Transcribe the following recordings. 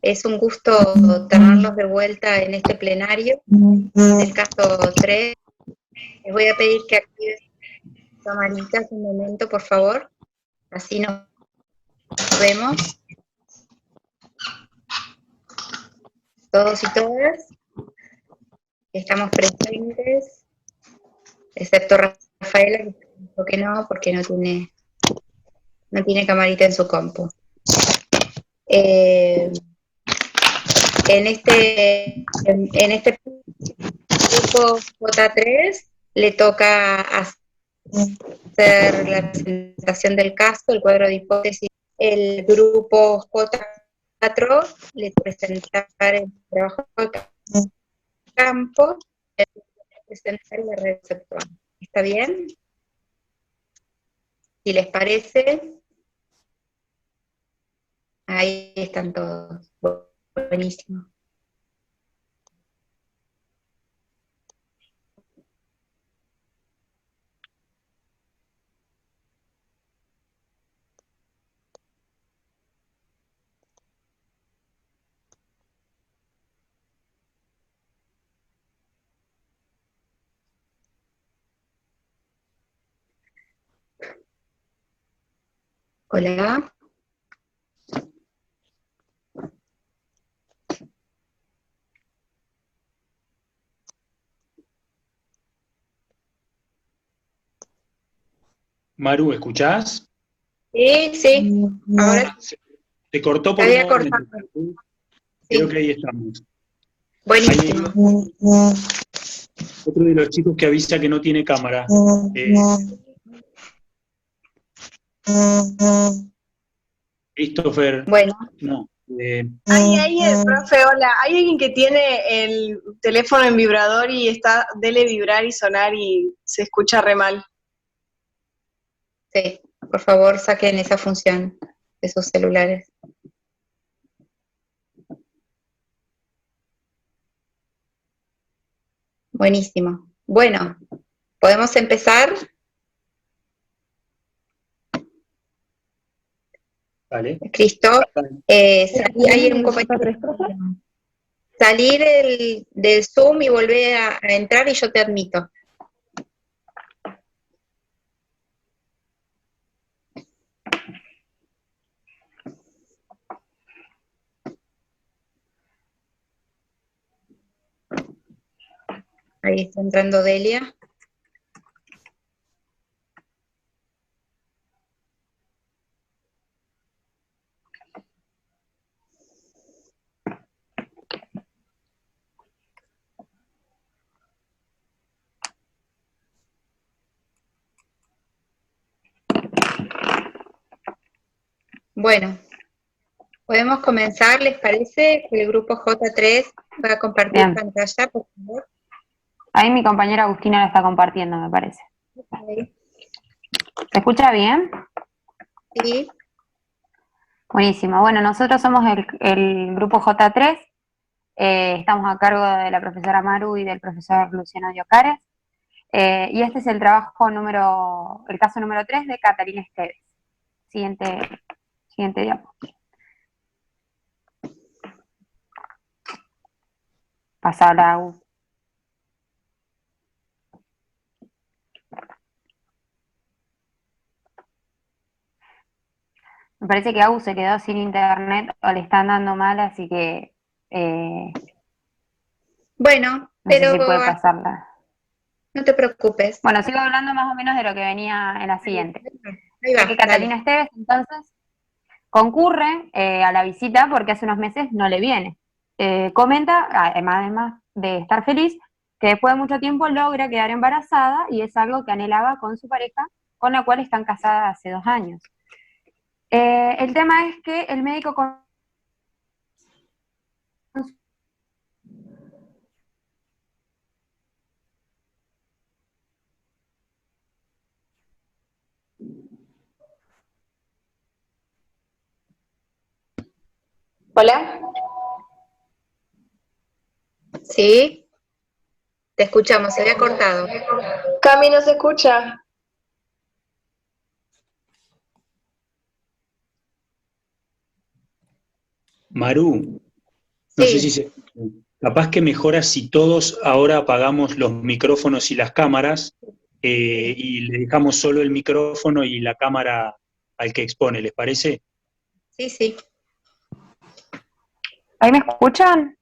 Es un gusto tenerlos de vuelta en este plenario, del caso 3. Les voy a pedir que activen sus camaritas un momento, por favor. Así nos vemos. Todos y todas. Estamos presentes, excepto Rafaela, que dijo que no, porque no tiene camarita en su compu. En este grupo J3 le toca hacer la presentación del caso, el cuadro de hipótesis. El grupo J4 le toca presentar el trabajo de campo, presentar la red conceptual. ¿Está bien? Si les parece, ahí están todos. Buenísimo. Hola. Maru, ¿escuchás? Sí. Ahora Se cortó por un había momento. cortado. Creo Sí. que ahí estamos. Buenísimo. Otro de los chicos que avisa que no tiene cámara. Christopher. Bueno. No. Ahí, profe, hola. ¿Hay alguien que tiene el teléfono en vibrador y está, dele vibrar y sonar y se escucha re mal? Sí, por favor saquen esa función de sus celulares. Buenísimo. Bueno, ¿podemos empezar? Vale. Cristo, hay un compañero. Salir del Zoom y volver a entrar y yo te admito. Ahí está entrando Delia. Bueno, podemos comenzar, ¿les parece? El grupo J3 va a compartir pantalla, por favor. Ahí mi compañera Agustina la está compartiendo, me parece. Okay. ¿Se escucha bien? Sí. Buenísimo. Bueno, nosotros somos el grupo J3. Estamos a cargo de la profesora Maru y del profesor Luciano Diocares. Y este es el caso número 3 de Catalina Esteves. Siguiente diapo. Pasala, Agus. Me parece que Agus se quedó sin internet o le están dando mal, así que bueno, no pero sé si puede pasarla. No te preocupes. Bueno, sigo hablando más o menos de lo que venía en la siguiente. Ahí va, que Catalina Esteves, entonces, concurre a la visita porque hace unos meses no le viene. Comenta, además de estar feliz, que después de mucho tiempo logra quedar embarazada y es algo que anhelaba con su pareja, con la cual están casadas hace 2 años. El tema es que el médico ¿Hola? Sí. Te escuchamos, se había cortado. Cami, no se escucha. Maru, no sé si Sí, capaz que mejora si todos ahora apagamos los micrófonos y las cámaras y le dejamos solo el micrófono y la cámara al que expone, ¿les parece? sí, sí. ¿Ahí me escuchan?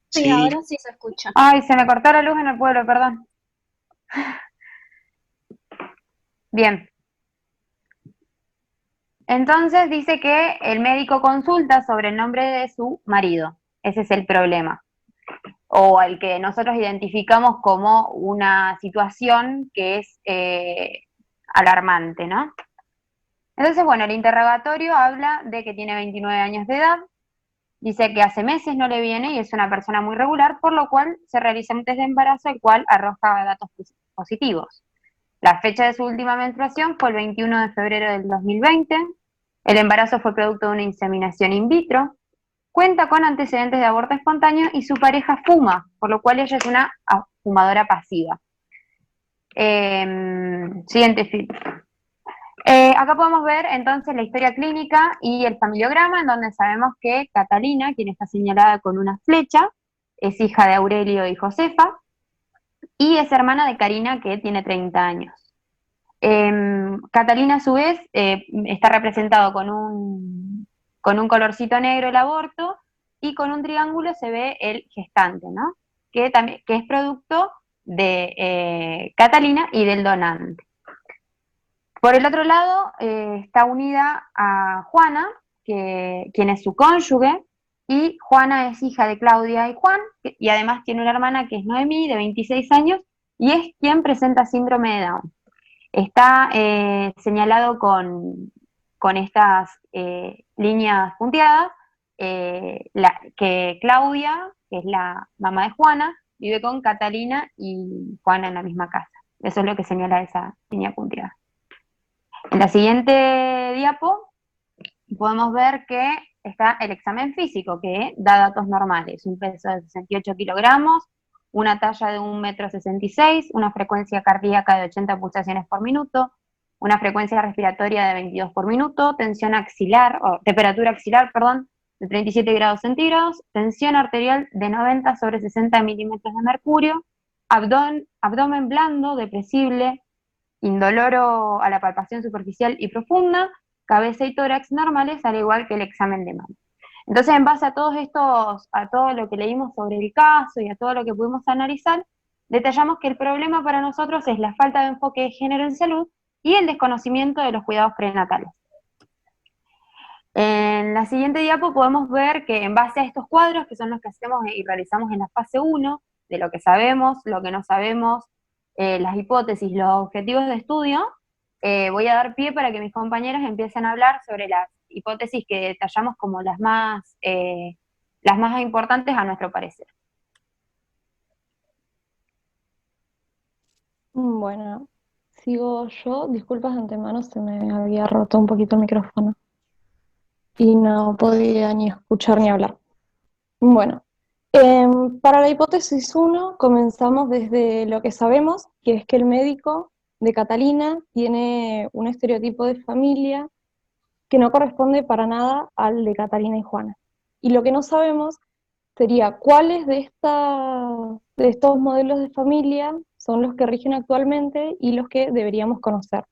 Sí, Sí, ahora sí se escucha. Ay, se me cortó la luz en el pueblo, perdón. Bien. Entonces dice que el médico consulta sobre el nombre de su marido. Ese es el problema. O al que nosotros identificamos como una situación que es alarmante, ¿no? Entonces, bueno, el interrogatorio habla de que tiene 29 años de edad, dice que hace meses no le viene y es una persona muy regular, por lo cual se realiza un test de embarazo, el cual arroja datos positivos. La fecha de su última menstruación fue el 21 de febrero del 2020, el embarazo fue producto de una inseminación in vitro, cuenta con antecedentes de aborto espontáneo y su pareja fuma, por lo cual ella es una fumadora pasiva. Siguiente film. Acá podemos ver entonces la historia clínica y el familiograma, en donde sabemos que Catalina, quien está señalada con una flecha, es hija de Aurelio y Josefa, y es hermana de Karina, que tiene 30 años. Catalina, a su vez, está representado con un colorcito negro el aborto, y con un triángulo se ve el gestante, ¿no? Que es producto de Catalina y del donante. Por el otro lado, está unida a Juana, quien es su cónyuge, y Juana es hija de Claudia y Juan, y además tiene una hermana que es Noemí, de 26 años, y es quien presenta síndrome de Down. Está señalado con estas líneas punteadas, que Claudia, que es la mamá de Juana, vive con Catalina y Juana en la misma casa. Eso es lo que señala esa línea punteada. En la siguiente diapo podemos ver que está el examen físico, que da datos normales: un peso de 68 kilogramos, una talla de 1,66 m, una frecuencia cardíaca de 80 pulsaciones por minuto, una frecuencia respiratoria de 22 por minuto, temperatura axilar, de 37 grados centígrados, tensión arterial de 90/60 milímetros de mercurio, abdomen blando, depresible, indoloro a la palpación superficial y profunda, cabeza y tórax normales, al igual que el examen de mama. Entonces, en base a a todo lo que leímos sobre el caso y a todo lo que pudimos analizar, detallamos que el problema para nosotros es la falta de enfoque de género en salud y el desconocimiento de los cuidados prenatales. En la siguiente diapo podemos ver que en base a estos cuadros, que son los que hacemos y realizamos en la fase 1, de lo que sabemos, lo que no sabemos, las hipótesis, los objetivos de estudio, voy a dar pie para que mis compañeros empiecen a hablar sobre las hipótesis que detallamos como las más importantes a nuestro parecer. Bueno, sigo yo. Disculpas de antemano, se me había roto un poquito el micrófono y no podía ni escuchar ni hablar. Bueno, para la hipótesis 1 comenzamos desde lo que sabemos, que es que el médico de Catalina tiene un estereotipo de familia que no corresponde para nada al de Catalina y Juana. Y lo que no sabemos sería cuáles de estos modelos de familia son los que rigen actualmente y los que deberíamos conocer.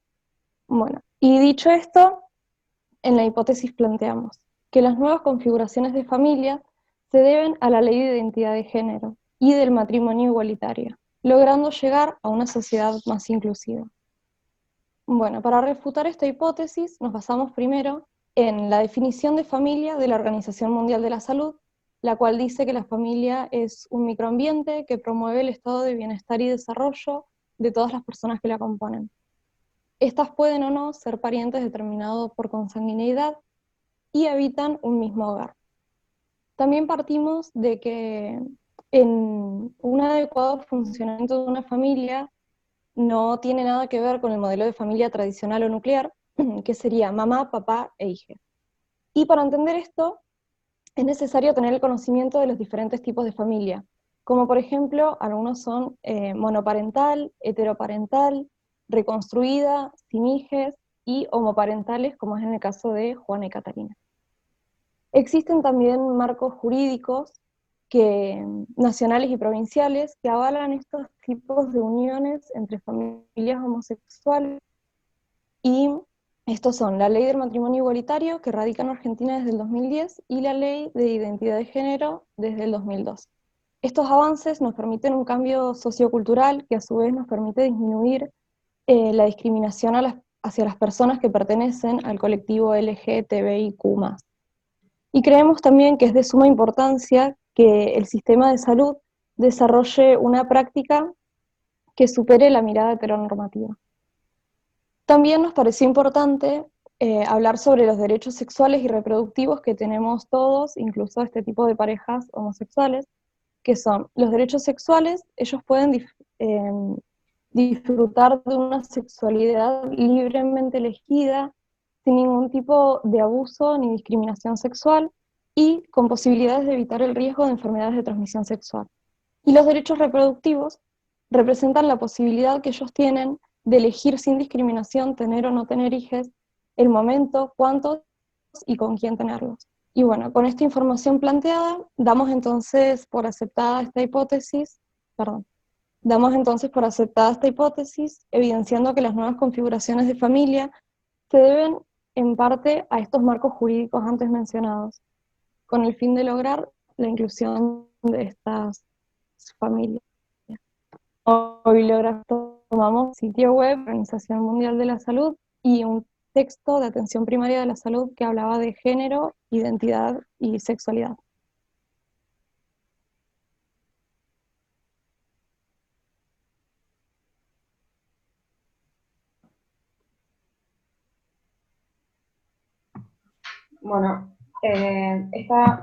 Bueno, y dicho esto, en la hipótesis planteamos que las nuevas configuraciones de familia se deben a la ley de identidad de género y del matrimonio igualitario, logrando llegar a una sociedad más inclusiva. Bueno, para refutar esta hipótesis nos basamos primero en la definición de familia de la Organización Mundial de la Salud, la cual dice que la familia es un microambiente que promueve el estado de bienestar y desarrollo de todas las personas que la componen. Estas pueden o no ser parientes determinados por consanguineidad y habitan un mismo hogar. También partimos de que en un adecuado funcionamiento de una familia no tiene nada que ver con el modelo de familia tradicional o nuclear, que sería mamá, papá e hija. Y para entender esto, es necesario tener el conocimiento de los diferentes tipos de familia, como por ejemplo, algunos son monoparental, heteroparental, reconstruida, sin hijes, y homoparentales, como es en el caso de Juana y Catalina. Existen también marcos jurídicos nacionales y provinciales que avalan estos tipos de uniones entre familias homosexuales, y estos son la Ley del Matrimonio Igualitario, que radica en Argentina desde el 2010, y la Ley de Identidad de Género desde el 2002. Estos avances nos permiten un cambio sociocultural que a su vez nos permite disminuir la discriminación hacia las personas que pertenecen al colectivo LGTBIQ+. Y creemos también que es de suma importancia que el sistema de salud desarrolle una práctica que supere la mirada heteronormativa. También nos pareció importante hablar sobre los derechos sexuales y reproductivos que tenemos todos, incluso este tipo de parejas homosexuales, que son los derechos sexuales. Ellos pueden disfrutar de una sexualidad libremente elegida, sin ningún tipo de abuso ni discriminación sexual, y con posibilidades de evitar el riesgo de enfermedades de transmisión sexual. Y los derechos reproductivos representan la posibilidad que ellos tienen de elegir sin discriminación tener o no tener hijos, el momento, cuántos y con quién tenerlos. Y bueno, con esta información planteada, damos entonces por aceptada esta hipótesis, evidenciando que las nuevas configuraciones de familia se deben en parte a estos marcos jurídicos antes mencionados, con el fin de lograr la inclusión de estas familias. Como bibliografía tomamos sitio web, Organización Mundial de la Salud, y un texto de atención primaria de la salud que hablaba de género, identidad y sexualidad. Bueno, esta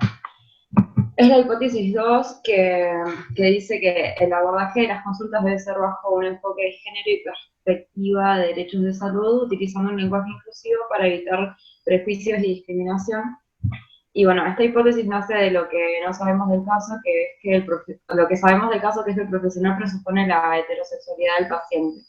es la hipótesis 2 que dice que el abordaje de las consultas debe ser bajo un enfoque de género y perspectiva de derechos de salud, utilizando un lenguaje inclusivo para evitar prejuicios y discriminación. Y bueno, esta hipótesis nace de lo que no sabemos del caso, que es que lo que sabemos del caso, que es que el profesional presupone la heterosexualidad del paciente.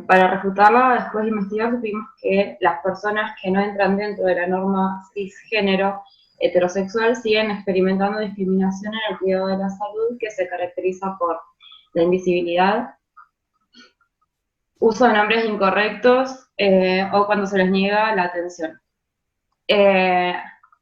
Para refutarla, después de investigar, supimos que las personas que no entran dentro de la norma cisgénero heterosexual siguen experimentando discriminación en el cuidado de la salud, que se caracteriza por la invisibilidad, uso de nombres incorrectos o cuando se les niega la atención.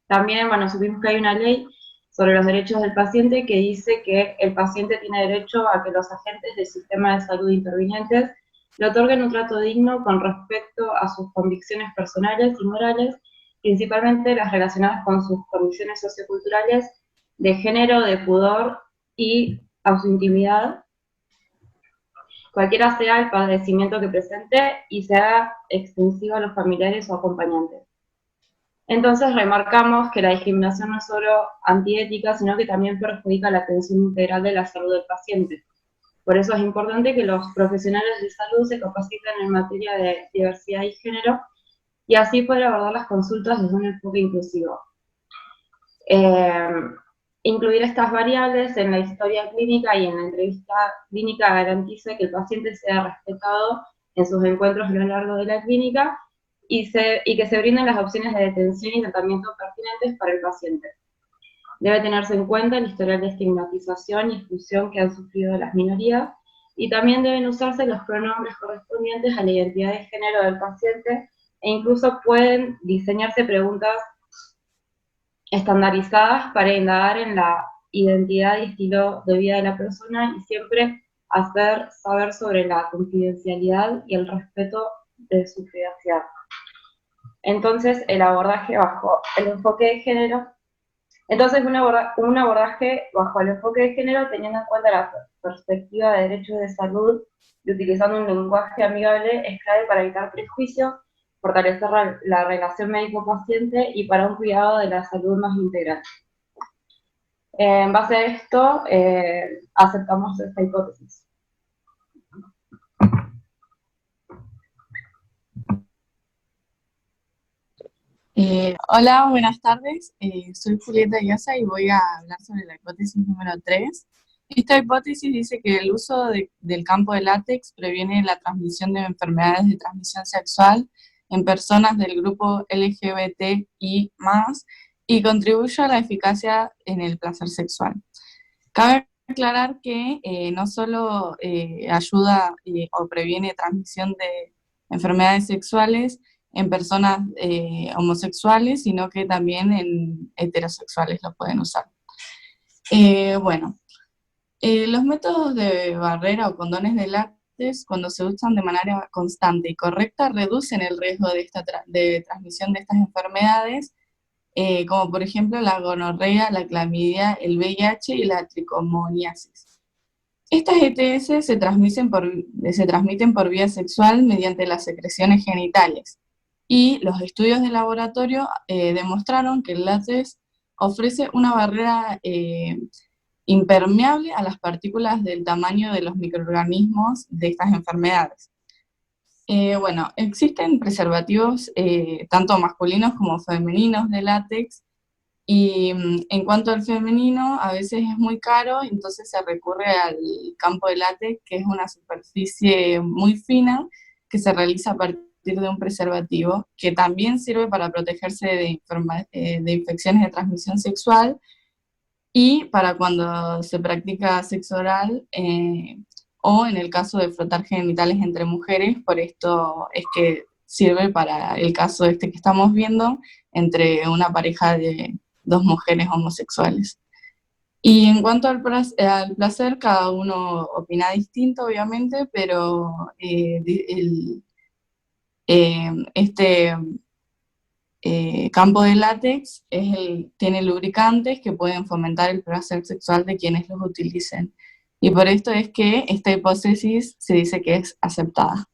También, bueno, supimos que hay una ley sobre los derechos del paciente que dice que el paciente tiene derecho a que los agentes del sistema de salud intervinientes le otorguen un trato digno con respecto a sus convicciones personales y morales, principalmente las relacionadas con sus condiciones socioculturales de género, de pudor y a su intimidad, cualquiera sea el padecimiento que presente y sea extensivo a los familiares o acompañantes. Entonces remarcamos que la discriminación no es solo antiética, sino que también perjudica la atención integral de la salud del paciente. Por eso es importante que los profesionales de salud se capaciten en materia de diversidad y género, y así poder abordar las consultas desde un enfoque inclusivo. Incluir estas variables en la historia clínica y en la entrevista clínica garantiza que el paciente sea respetado en sus encuentros a lo largo de la clínica, y que se brinden las opciones de detención y tratamiento pertinentes para el paciente. Debe tenerse en cuenta el historial de estigmatización y exclusión que han sufrido las minorías, y también deben usarse los pronombres correspondientes a la identidad de género del paciente, e incluso pueden diseñarse preguntas estandarizadas para indagar en la identidad y estilo de vida de la persona, y siempre hacer saber sobre la confidencialidad y el respeto de su privacidad. Entonces, el abordaje bajo el enfoque de género, un abordaje bajo el enfoque de género teniendo en cuenta la perspectiva de derechos de salud y utilizando un lenguaje amigable es clave para evitar prejuicios, fortalecer la relación médico-paciente y para un cuidado de la salud más integral. En base a esto, aceptamos esta hipótesis. Hola, buenas tardes. Soy Julieta Iasa y voy a hablar sobre la hipótesis número 3. Esta hipótesis dice que el uso del campo de látex previene la transmisión de enfermedades de transmisión sexual en personas del grupo LGBTI+, y contribuye a la eficacia en el placer sexual. Cabe aclarar que no solo ayuda o previene transmisión de enfermedades sexuales en personas homosexuales, sino que también en heterosexuales lo pueden usar. Los métodos de barrera o condones de látex, cuando se usan de manera constante y correcta, reducen el riesgo de transmisión de estas enfermedades, como por ejemplo la gonorrea, la clamidia, el VIH y la tricomoniasis. Estas ETS se transmiten por vía sexual mediante las secreciones genitales, y los estudios de laboratorio demostraron que el látex ofrece una barrera impermeable a las partículas del tamaño de los microorganismos de estas enfermedades. Existen preservativos tanto masculinos como femeninos de látex, y en cuanto al femenino, a veces es muy caro, entonces se recurre al campo de látex, que es una superficie muy fina que se realiza a partir de un preservativo, que también sirve para protegerse de infecciones de transmisión sexual, y para cuando se practica sexo oral, o en el caso de frotar genitales entre mujeres. Por esto es que sirve para el caso que estamos viendo entre una pareja de dos mujeres homosexuales. Y en cuanto al placer, cada uno opina distinto, obviamente, pero campo de látex tiene lubricantes que pueden fomentar el placer sexual de quienes los utilicen. Y por esto es que esta hipótesis se dice que es aceptada.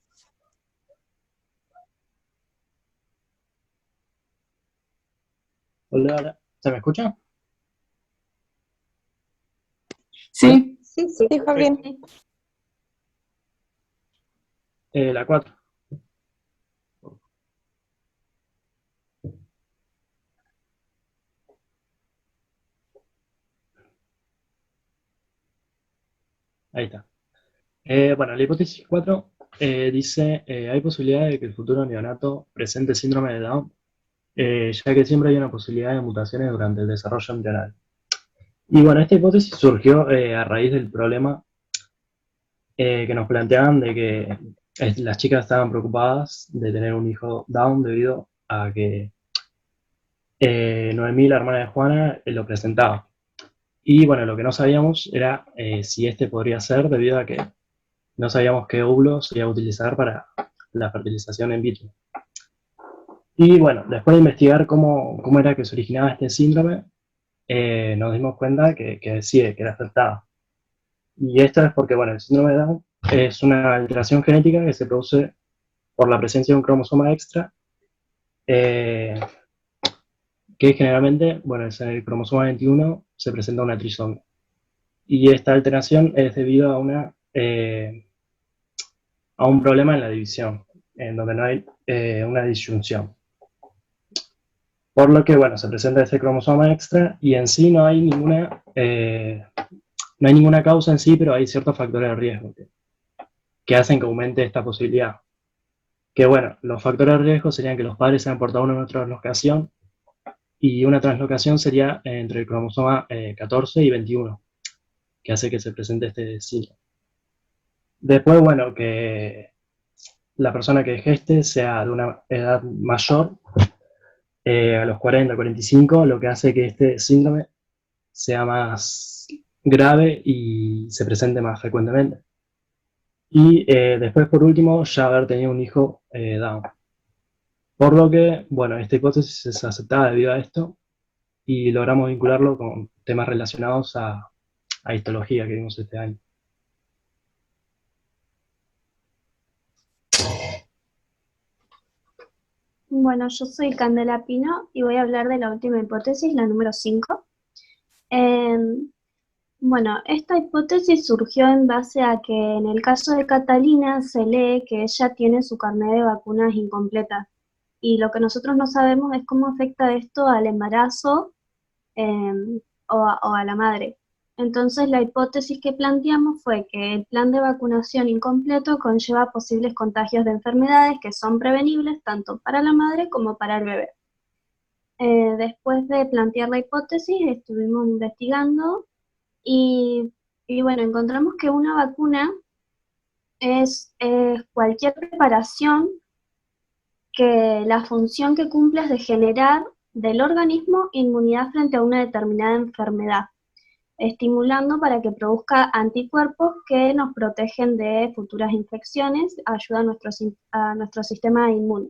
Hola, ¿se me escucha? Sí. Sí, sí. Sí, Joaquín. La 4. Ahí está. La hipótesis 4 dice, hay posibilidad de que el futuro neonato presente síndrome de Down, ya que siempre hay una posibilidad de mutaciones durante el desarrollo embrional. Y bueno, esta hipótesis surgió a raíz del problema que nos planteaban de que las chicas estaban preocupadas de tener un hijo Down debido a que Noemí, la hermana de Juana, lo presentaba. Y bueno, lo que no sabíamos era si este podría ser, debido a que no sabíamos qué óvulo se iba a utilizar para la fertilización in vitro. Y bueno, después de investigar cómo era que se originaba este síndrome, nos dimos cuenta que sí, que era afectada. Y esto es porque, bueno, el síndrome de Down es una alteración genética que se produce por la presencia de un cromosoma extra, que generalmente, bueno, es en el cromosoma 21 se presenta una trisomía. Y esta alteración es debido a un problema en la división, en donde no hay una disyunción. Por lo que, bueno, se presenta este cromosoma extra y en sí no hay ninguna causa en sí, pero hay ciertos factores de riesgo que hacen que aumente esta posibilidad. Que bueno, los factores de riesgo serían que los padres sean portadores de una translocación, y una translocación sería entre el cromosoma 14 y 21, que hace que se presente este síndrome. Después, bueno, que la persona que geste sea de una edad mayor, a los 40, 45, lo que hace que este síndrome sea más grave y se presente más frecuentemente. Y después, por último, ya haber tenido un hijo Down. Por lo que, bueno, esta hipótesis es aceptada debido a esto, y logramos vincularlo con temas relacionados a histología que vimos este año. Bueno, yo soy Candela Pino y voy a hablar de la última hipótesis, la número 5. Esta hipótesis surgió en base a que en el caso de Catalina se lee que ella tiene su carnet de vacunas incompleta, y lo que nosotros no sabemos es cómo afecta esto al embarazo o a la madre. Entonces la hipótesis que planteamos fue que el plan de vacunación incompleto conlleva posibles contagios de enfermedades que son prevenibles tanto para la madre como para el bebé. Después de plantear la hipótesis, estuvimos investigando y bueno, encontramos que una vacuna es cualquier preparación que la función que cumple es de generar del organismo inmunidad frente a una determinada enfermedad, estimulando para que produzca anticuerpos que nos protegen de futuras infecciones, ayuda a nuestro sistema inmune.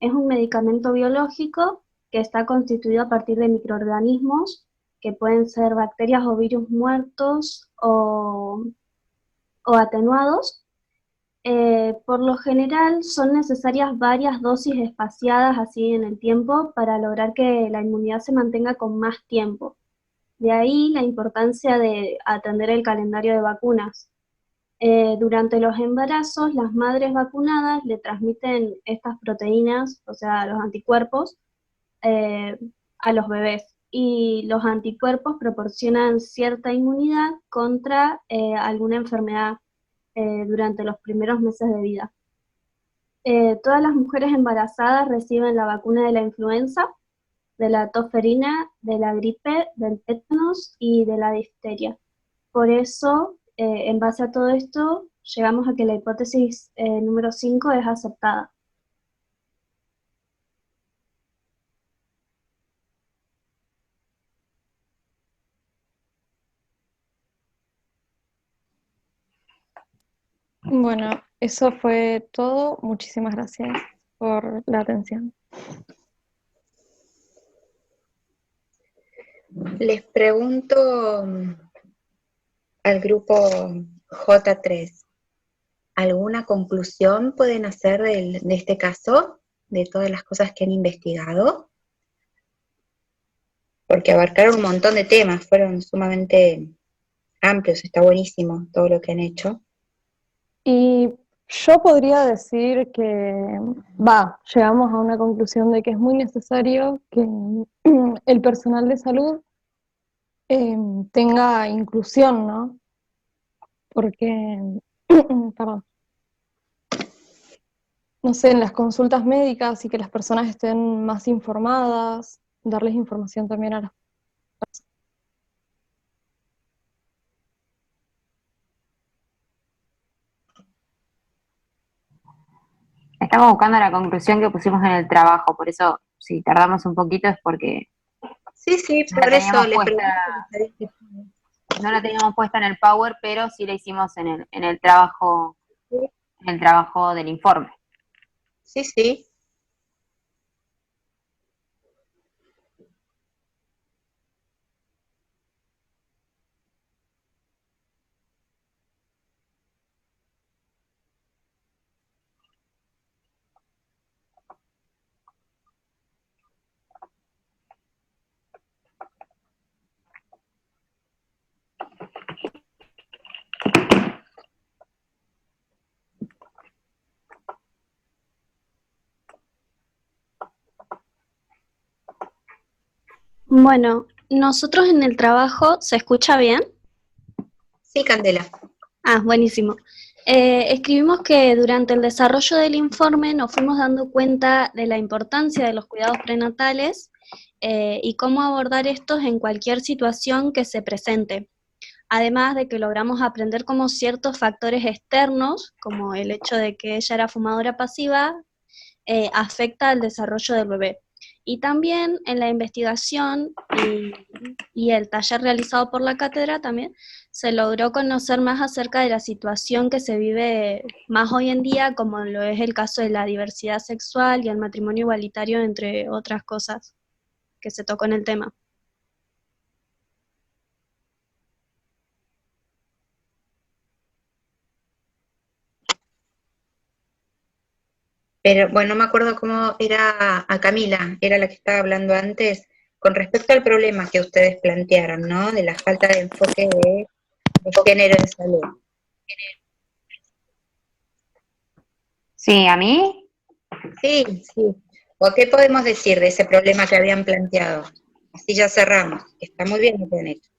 Es un medicamento biológico que está constituido a partir de microorganismos que pueden ser bacterias o virus muertos o atenuados. Por lo general son necesarias varias dosis espaciadas así en el tiempo para lograr que la inmunidad se mantenga con más tiempo. De ahí la importancia de atender el calendario de vacunas. Durante los embarazos, las madres vacunadas le transmiten estas proteínas, o sea, los anticuerpos, a los bebés. Y los anticuerpos proporcionan cierta inmunidad contra alguna enfermedad durante los primeros meses de vida. Todas las mujeres embarazadas reciben la vacuna de la influenza, de la tos ferina, de la gripe, del tétanos y de la difteria. Por eso, en base a todo esto, llegamos a que la hipótesis número 5 es aceptada. Bueno, eso fue todo. Muchísimas gracias por la atención. Les pregunto al grupo J3, ¿alguna conclusión pueden hacer de este caso, de todas las cosas que han investigado? Porque abarcaron un montón de temas, fueron sumamente amplios, está buenísimo todo lo que han hecho. Y yo podría decir que, llegamos a una conclusión de que es muy necesario que el personal de salud tenga inclusión, ¿no? Porque, perdón, no sé, en las consultas médicas y que las personas estén más informadas, darles información también a las personas. Estamos buscando la conclusión que pusimos en el trabajo, por eso si tardamos un poquito es porque Sí, no por la eso teníamos les puesta, pregunto. no la teníamos puesta en el Power, pero sí la hicimos en el trabajo del informe. Sí. Bueno, nosotros en el trabajo, ¿se escucha bien? Sí, Candela. Ah, buenísimo. Escribimos que durante el desarrollo del informe nos fuimos dando cuenta de la importancia de los cuidados prenatales y cómo abordar estos en cualquier situación que se presente. Además de que logramos aprender cómo ciertos factores externos, como el hecho de que ella era fumadora pasiva, afecta al desarrollo del bebé. Y también en la investigación y el taller realizado por la cátedra también se logró conocer más acerca de la situación que se vive más hoy en día, como lo es el caso de la diversidad sexual y el matrimonio igualitario, entre otras cosas que se tocó en el tema. Pero bueno, no me acuerdo cómo era a Camila, era la que estaba hablando antes, con respecto al problema que ustedes plantearon, ¿no? De la falta de enfoque de género en salud. Sí, ¿a mí? Sí. ¿O qué podemos decir de ese problema que habían planteado? Así ya cerramos. Está muy bien lo que han hecho.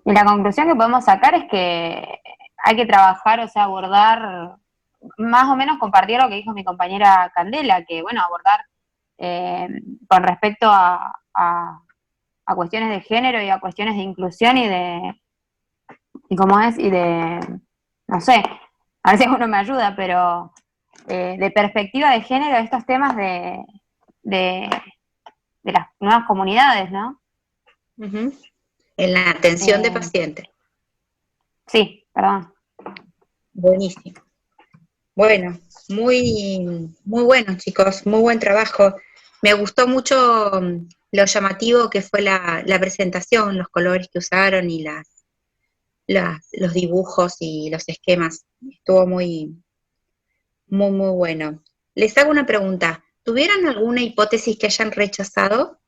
Y la conclusión que podemos sacar es que hay que trabajar, o sea, abordar, más o menos compartir lo que dijo mi compañera Candela, que bueno, abordar con respecto a cuestiones de género y a cuestiones de inclusión no sé, a ver si alguno me ayuda, pero de perspectiva de género, estos temas de, de las nuevas comunidades, ¿no? Ujú. En la atención de Eh, pacientes. sí, perdón. Buenísimo. Bueno, muy bueno, chicos, muy buen trabajo. Me gustó mucho lo llamativo que fue la presentación, los colores que usaron y los dibujos y los esquemas. Estuvo muy bueno. Les hago una pregunta. ¿Tuvieron alguna hipótesis que hayan rechazado?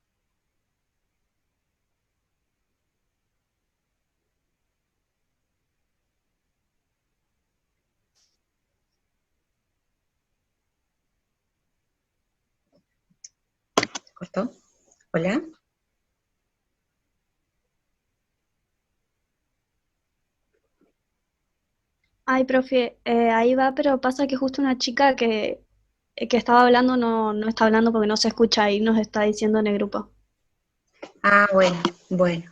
¿Se cortó? ¿Hola? Ay, profe, ahí va, pero pasa que justo una chica que estaba hablando no está hablando porque no se escucha y nos está diciendo en el grupo. Ah, bueno.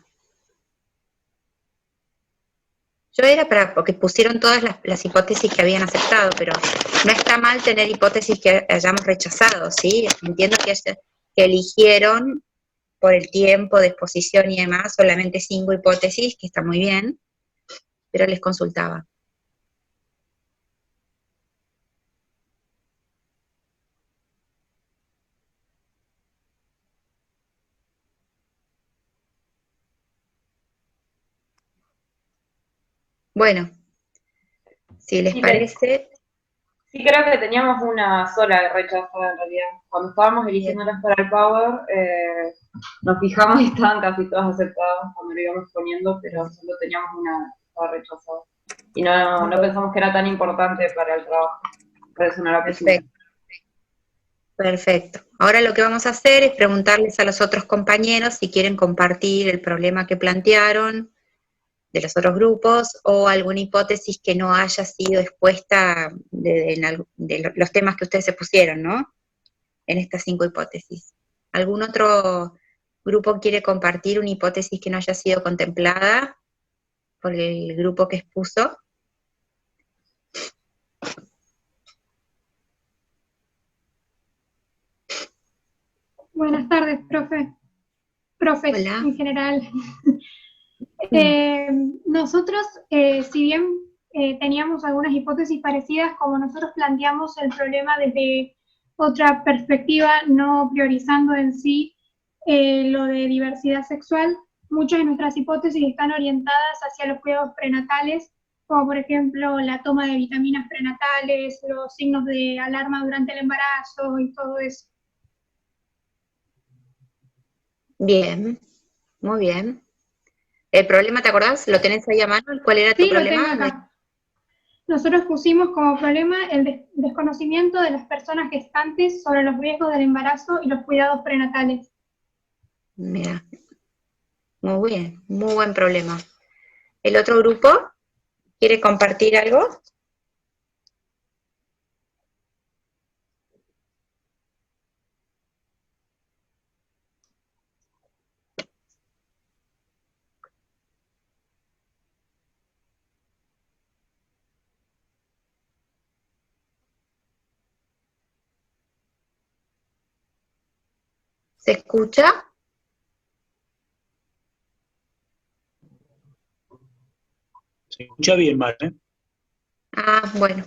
Yo era porque pusieron todas las hipótesis que habían aceptado, pero no está mal tener hipótesis que hayamos rechazado, ¿sí? Entiendo que eligieron por el tiempo de exposición y demás solamente 5 hipótesis, que está muy bien, pero les consultaba. Bueno, si les Sí, parece, sí, creo que teníamos una sola rechazada en realidad. Cuando estábamos bien, eligiéndolas para el Power, nos fijamos y estaban casi todas aceptadas cuando lo íbamos poniendo, pero solo teníamos una que estaba rechazada. Y no pensamos que era tan importante para el trabajo. Por eso no la pusimos. perfecto. Perfecto. Ahora lo que vamos a hacer es preguntarles a los otros compañeros si quieren compartir el problema que plantearon de los otros grupos o alguna hipótesis que no haya sido expuesta de los temas que ustedes se pusieron, ¿no? En estas 5 hipótesis. ¿Algún otro grupo quiere compartir una hipótesis que no haya sido contemplada por el grupo que expuso? Buenas tardes, profes Hola. en general. Nosotros, si bien teníamos algunas hipótesis parecidas, como nosotros planteamos el problema desde otra perspectiva, no priorizando en sí lo de diversidad sexual, muchas de nuestras hipótesis están orientadas hacia los cuidados prenatales, como por ejemplo la toma de vitaminas prenatales, los signos de alarma durante el embarazo y todo eso. Bien, muy bien. ¿El problema, te acordás? ¿Lo tenés ahí a mano? ¿Cuál era tu Sí, lo problema? tengo acá. Nosotros pusimos como problema el desconocimiento de las personas gestantes sobre los riesgos del embarazo y los cuidados prenatales. Mira, muy bien, muy buen problema. ¿El otro grupo quiere compartir algo? ¿Se escucha? Se escucha bien, mal, ¿eh? Ah, bueno.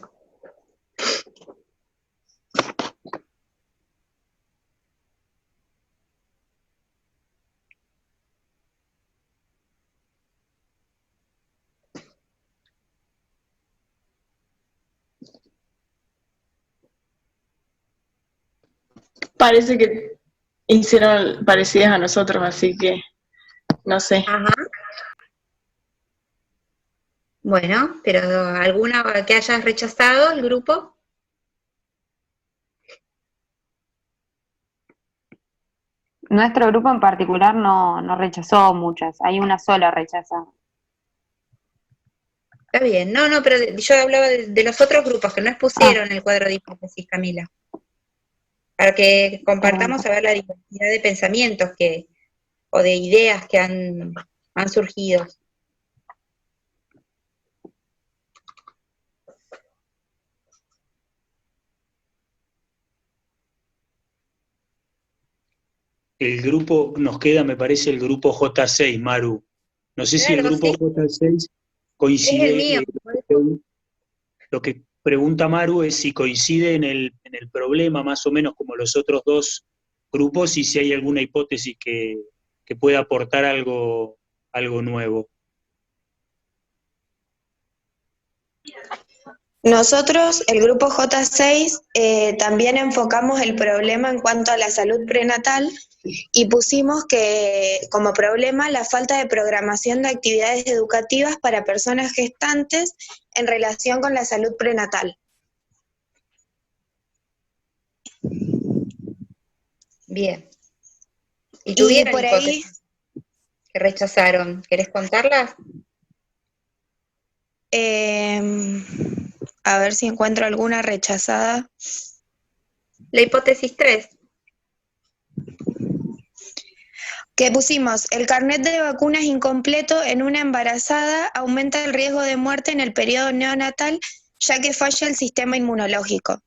Parece que hicieron parecidas a nosotros, así que no sé. Ajá. Bueno, pero ¿alguna que hayas rechazado el grupo? Nuestro grupo en particular no rechazó muchas, hay una sola rechazada. Está bien. No, no, pero yo hablaba de los otros grupos que no expusieron el cuadro de hipótesis, Camila. Para que compartamos a ver la diversidad de pensamientos o de ideas que han surgido. El grupo, nos queda, me parece, el grupo J6, Maru. No sé si el Claro, grupo sí. J6 Es el coincide, mío. lo que pregunta Maru es si coincide en el problema más o menos como los otros dos grupos y si hay alguna hipótesis que pueda aportar algo nuevo. Nosotros, el grupo J6, también enfocamos el problema en cuanto a la salud prenatal y pusimos que como problema la falta de programación de actividades educativas para personas gestantes en relación con la salud prenatal. Bien. ¿Y tuvieron por ahí, hipótesis que rechazaron? ¿Querés contarlas? a ver si encuentro alguna rechazada. La hipótesis 3. Que pusimos, el carnet de vacunas incompleto en una embarazada aumenta el riesgo de muerte en el periodo neonatal, ya que falla el sistema inmunológico.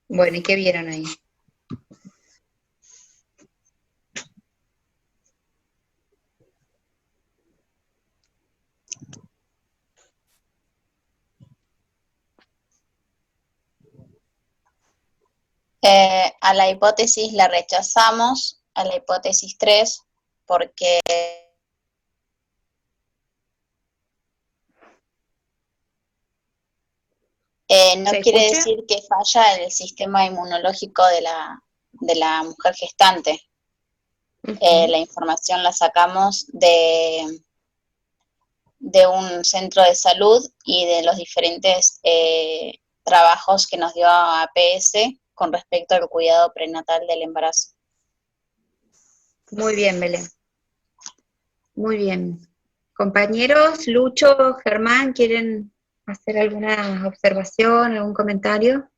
Bueno, ¿y qué vieron ahí? A la hipótesis la rechazamos, a la hipótesis 3, porque no quiere decir que falla el sistema inmunológico de la mujer gestante. La información la sacamos de un centro de salud y de los diferentes trabajos que nos dio APS con respecto al cuidado prenatal del embarazo. Muy bien, Belén. Muy bien. Compañeros, Lucho, Germán, ¿quieren hacer alguna observación, algún comentario?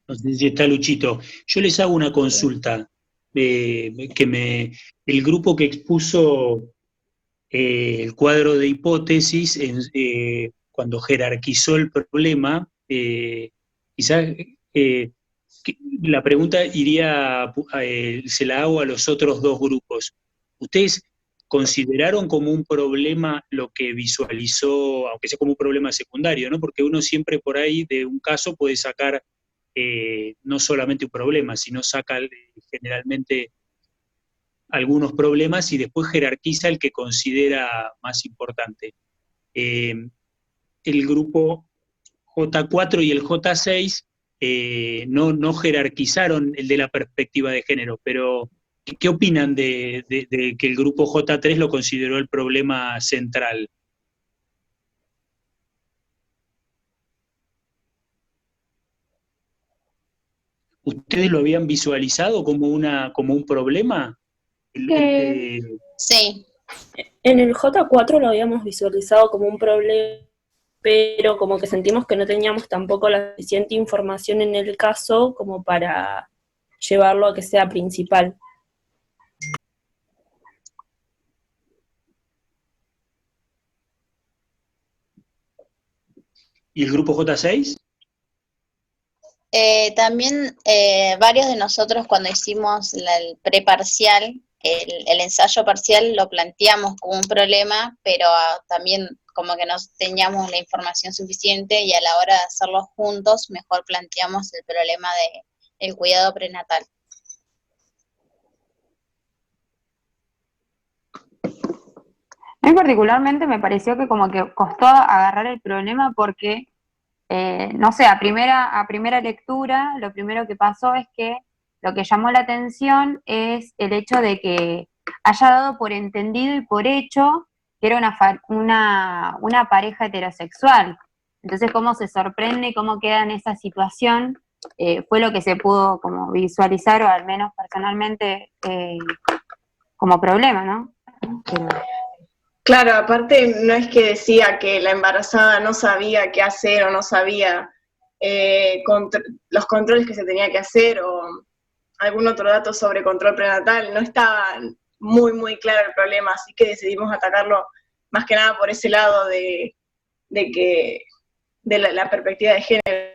No sé si está Luchito. Yo les hago una consulta. El grupo que expuso el cuadro de hipótesis, cuando jerarquizó el problema, quizás la pregunta iría, se la hago a los otros dos grupos. ¿Ustedes consideraron como un problema lo que visualizó, aunque sea como un problema secundario, ¿no? Porque uno siempre por ahí de un caso puede sacar no solamente un problema, sino saca generalmente algunos problemas y después jerarquiza el que considera más importante. El grupo J4 y el J6 no jerarquizaron el de la perspectiva de género, pero ¿qué opinan de que el grupo J3 lo consideró el problema central? ¿Ustedes lo habían visualizado como un problema? Sí. En el J4 lo habíamos visualizado como un problema, pero como que sentimos que no teníamos tampoco la suficiente información en el caso como para llevarlo a que sea principal. ¿Y el grupo J6? También varios de nosotros cuando hicimos el preparcial, el ensayo parcial lo planteamos como un problema, pero también como que no teníamos la información suficiente y a la hora de hacerlo juntos mejor planteamos el problema del cuidado prenatal. A mí particularmente me pareció que como que costó agarrar el problema porque, no sé, a primera lectura lo primero que pasó es que lo que llamó la atención es el hecho de que haya dado por entendido y por hecho que era una pareja heterosexual. Entonces, cómo se sorprende, cómo queda en esa situación fue lo que se pudo como visualizar, o al menos personalmente, como problema, ¿no? Pero... Claro, aparte no es que decía que la embarazada no sabía qué hacer o no sabía los controles que se tenía que hacer o algún otro dato sobre control prenatal, no estaba muy claro el problema, así que decidimos atacarlo más que nada por ese lado de la perspectiva de género.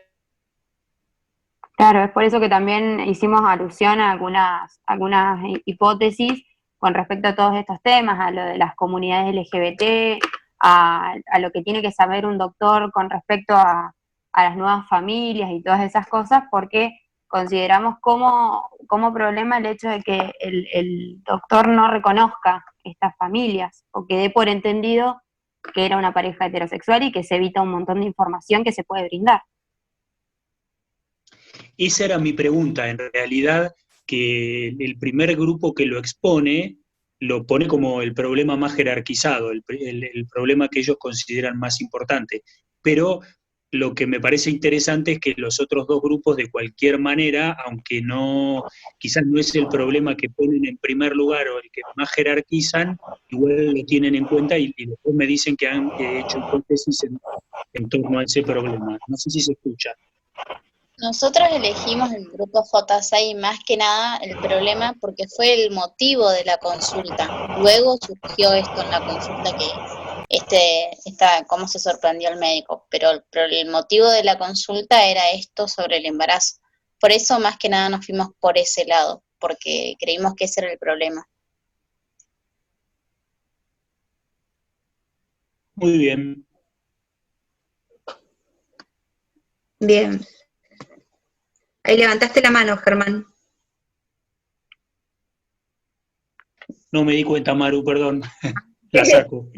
Claro, es por eso que también hicimos alusión a algunas hipótesis con respecto a todos estos temas, a lo de las comunidades LGBT, a lo que tiene que saber un doctor con respecto a las nuevas familias y todas esas cosas, porque consideramos como problema el hecho de que el doctor no reconozca estas familias, o que dé por entendido que era una pareja heterosexual y que se evita un montón de información que se puede brindar. Esa era mi pregunta, en realidad, que el primer grupo que lo expone, lo pone como el problema más jerarquizado, el problema que ellos consideran más importante. Pero lo que me parece interesante es que los otros dos grupos, de cualquier manera, aunque quizás no es el problema que ponen en primer lugar o el que más jerarquizan, igual lo tienen en cuenta y después me dicen que han hecho hipótesis en torno a ese problema. No sé si se escucha. Nosotros elegimos el grupo J6 más que nada el problema porque fue el motivo de la consulta. Luego surgió esto en la consulta cómo se sorprendió el médico, pero el motivo de la consulta era esto sobre el embarazo. Por eso más que nada nos fuimos por ese lado, porque creímos que ese era el problema. Muy bien. Bien. Ahí levantaste la mano, Germán. No me di cuenta, Maru, perdón. La saco.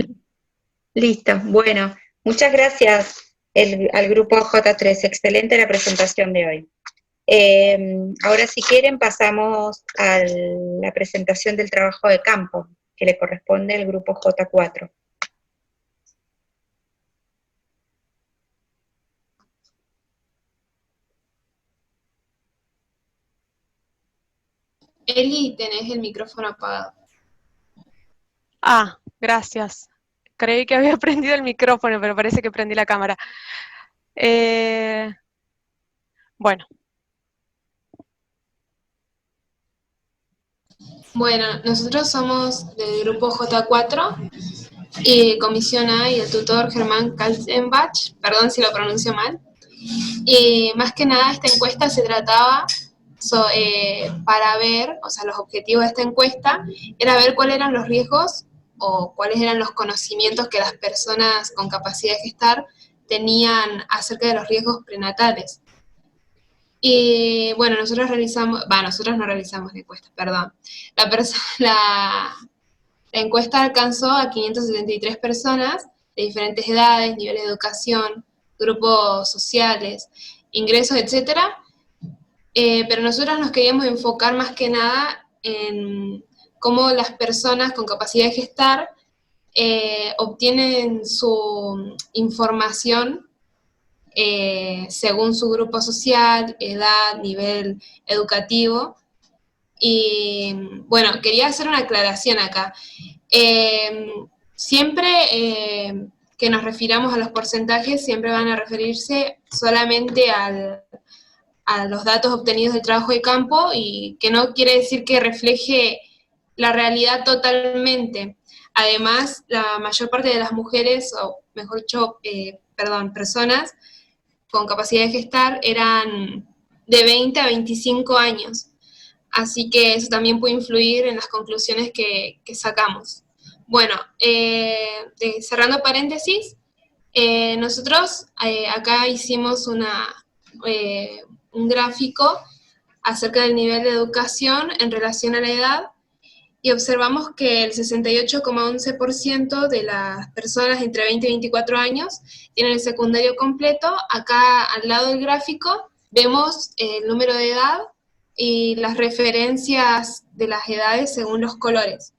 Listo, bueno. Muchas gracias al grupo J3. Excelente la presentación de hoy. Ahora, si quieren, pasamos a la presentación del trabajo de campo, que le corresponde al grupo J4. Eli, tenés el micrófono apagado. Ah, gracias. Creí que había prendido el micrófono, pero parece que prendí la cámara. Bueno. Bueno, nosotros somos del grupo J4, y Comisión A y el tutor Germán Kaltenbach, perdón si lo pronuncio mal. Y más que nada esta encuesta se trataba para ver, o sea, los objetivos de esta encuesta era ver cuáles eran los riesgos o cuáles eran los conocimientos que las personas con capacidad de gestar tenían acerca de los riesgos prenatales. Y bueno, nosotros no realizamos la encuesta, perdón. La encuesta alcanzó a 573 personas de diferentes edades, niveles de educación, grupos sociales, ingresos, etcétera. Pero nosotros nos queríamos enfocar más que nada en cómo las personas con capacidad de gestar obtienen su información según su grupo social, edad, nivel educativo. Y bueno, quería hacer una aclaración acá. Siempre que nos refiramos a los porcentajes, siempre van a referirse solamente a los datos obtenidos del trabajo de campo, y que no quiere decir que refleje la realidad totalmente. Además, la mayor parte de las mujeres, o mejor dicho, personas con capacidad de gestar eran de 20 a 25 años. Así que eso también puede influir en las conclusiones que sacamos. Bueno, cerrando paréntesis, nosotros acá hicimos un gráfico acerca del nivel de educación en relación a la edad, y observamos que el 68,11% de las personas entre 20 y 24 años tienen el secundario completo. Acá al lado del gráfico vemos el número de edad y las referencias de las edades según los colores.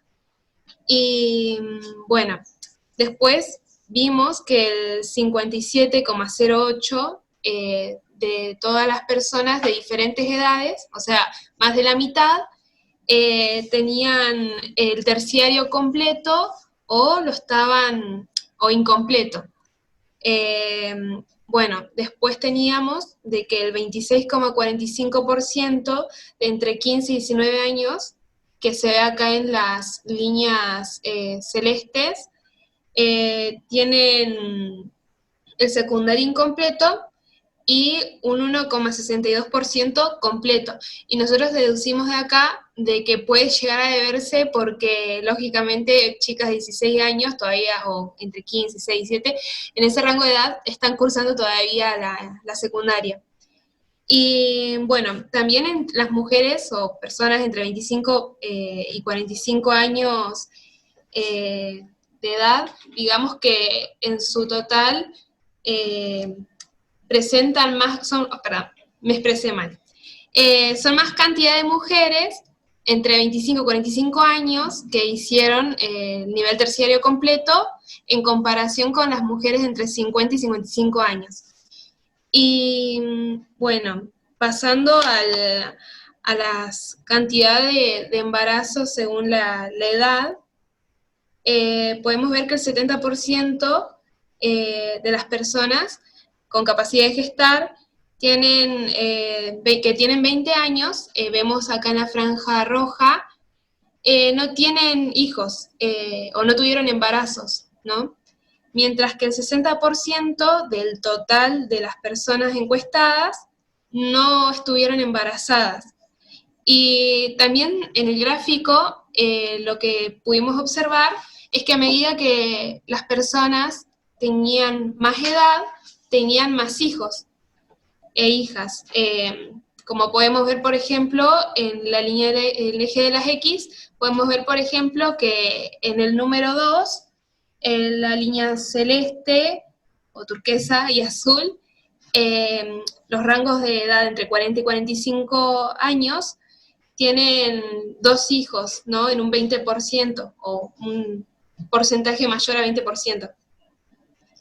Y bueno, después vimos que el 57,08% de todas las personas de diferentes edades, o sea, más de la mitad, tenían el terciario completo o o incompleto. Bueno, después teníamos de que el 26,45% de entre 15 y 19 años, que se ve acá en las líneas celestes, tienen el secundario incompleto y un 1,62% completo. Y nosotros deducimos de acá de que puede llegar a deberse porque, lógicamente, chicas de 16 años todavía, o entre 15, 16 y 17, en ese rango de edad están cursando todavía la secundaria. Y bueno, también en las mujeres o personas entre 25 y 45 años de edad, digamos que en su total presentan más, me expresé mal, son más cantidad de mujeres entre 25 y 45 años que hicieron el nivel terciario completo en comparación con las mujeres entre 50 y 55 años. Y bueno, pasando a las cantidades de embarazos según la edad, podemos ver que el 70% de las personas con capacidad de gestar que tienen 20 años, vemos acá en la franja roja, no tienen hijos o no tuvieron embarazos, ¿no? Mientras que el 60% del total de las personas encuestadas no estuvieron embarazadas. Y también en el gráfico lo que pudimos observar es que a medida que las personas tenían más edad, tenían más hijos e hijas. Como podemos ver, por ejemplo, en la línea del eje de las X, podemos ver, por ejemplo, que en el número 2, en la línea celeste, o turquesa y azul, los rangos de edad entre 40 y 45 años tienen 2 hijos, ¿no? En un 20%, o un porcentaje mayor a 20%.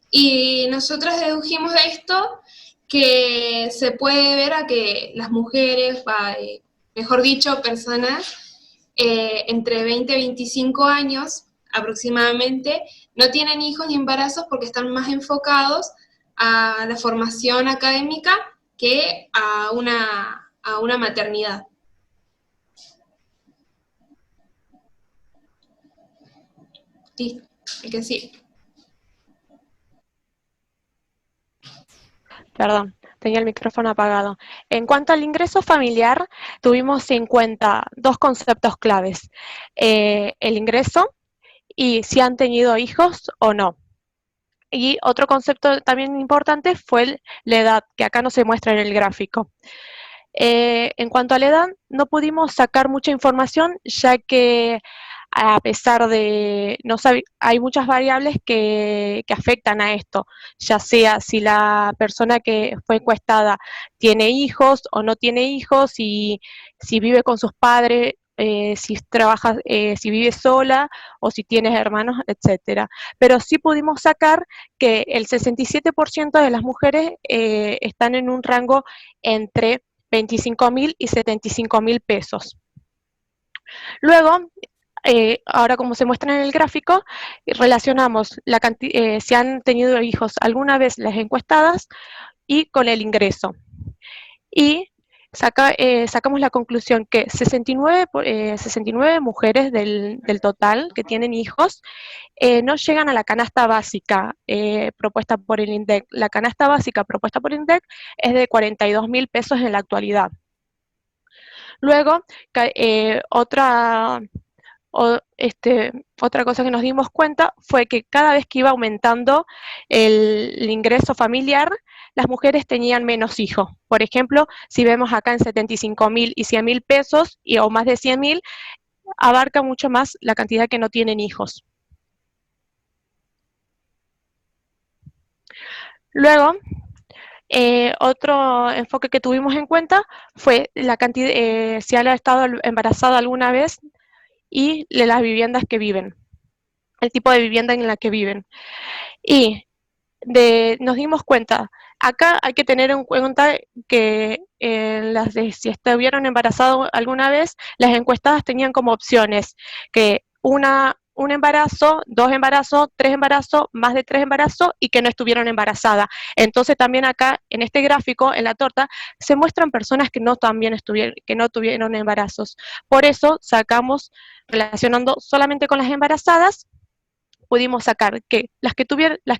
Y nosotros dedujimos de esto que se puede ver a que las mujeres, mejor dicho, personas entre 20 y 25 años aproximadamente, no tienen hijos ni embarazos porque están más enfocados a la formación académica que a una maternidad. Listo, el que sí. Perdón, tenía el micrófono apagado. En cuanto al ingreso familiar, tuvimos en cuenta dos conceptos claves. El ingreso y si han tenido hijos o no. Y otro concepto también importante fue la edad, que acá no se muestra en el gráfico. En cuanto a la edad, no pudimos sacar mucha información, ya que a pesar de, hay muchas variables que afectan a esto, ya sea si la persona que fue encuestada tiene hijos o no tiene hijos, si vive con sus padres, si trabaja, si vive sola o si tienes hermanos, etcétera. Pero sí pudimos sacar que el 67% de las mujeres están en un rango entre 25.000 y 75.000 pesos. Luego, ahora como se muestra en el gráfico, relacionamos si han tenido hijos alguna vez las encuestadas y con el ingreso. Y sacamos la conclusión que 69 mujeres del total que tienen hijos no llegan a la canasta básica propuesta por el INDEC. La canasta básica propuesta por el INDEC es de 42.000 pesos en la actualidad. Luego, otra cosa que nos dimos cuenta fue que cada vez que iba aumentando el ingreso familiar, las mujeres tenían menos hijos. Por ejemplo, si vemos acá en 75.000 y 100.000 pesos, o más de 100.000, abarca mucho más la cantidad que no tienen hijos. Luego, otro enfoque que tuvimos en cuenta fue la cantidad, si han estado embarazada alguna vez y las viviendas que viven, el tipo de vivienda en la que viven. Y nos dimos cuenta, acá hay que tener en cuenta que las de si estuvieron embarazados alguna vez, las encuestadas tenían como opciones que un embarazo, 2 embarazos, 3 embarazos, más de 3 embarazos y que no estuvieron embarazadas. Entonces también acá en este gráfico, en la torta, se muestran personas que no tuvieron embarazos. Por eso sacamos, relacionando solamente con las embarazadas, pudimos sacar que las que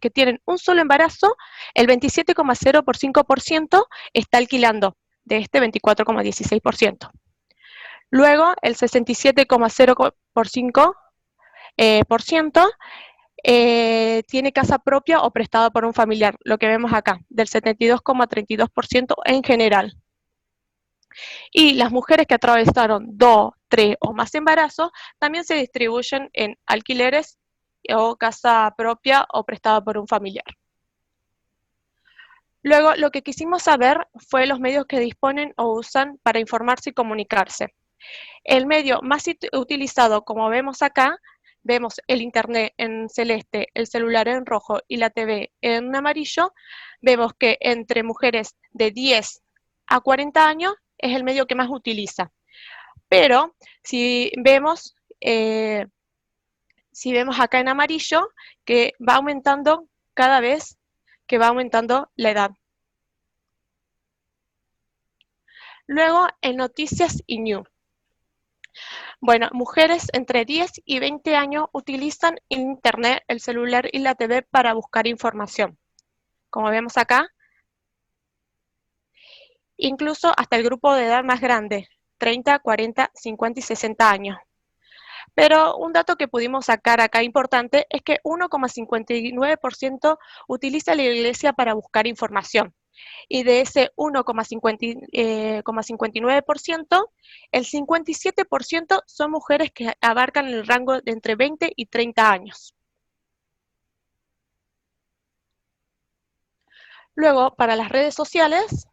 tienen un solo embarazo, el 27,05% está alquilando de este 24,16%. Luego, el 67,05% tiene casa propia o prestada por un familiar, lo que vemos acá, del 72,32% en general. Y las mujeres que atravesaron 2, 3 o más embarazos también se distribuyen en alquileres o casa propia o prestada por un familiar. Luego, lo que quisimos saber fue los medios que disponen o usan para informarse y comunicarse. El medio más utilizado, como vemos acá, vemos el internet en celeste, el celular en rojo y la TV en amarillo, vemos que entre mujeres de 10 a 40 años es el medio que más utiliza. Pero si vemos acá en amarillo, que va aumentando cada vez que va aumentando la edad. Luego, en noticias y news. Bueno, mujeres entre 10 y 20 años utilizan internet, el celular y la TV para buscar información. Como vemos acá, incluso hasta el grupo de edad más grande, 30, 40, 50 y 60 años. Pero un dato que pudimos sacar acá importante es que 1,59% utiliza la iglesia para buscar información. Y de ese 1,59%, el 57% son mujeres que abarcan el rango de entre 20 y 30 años. Luego, para las redes sociales,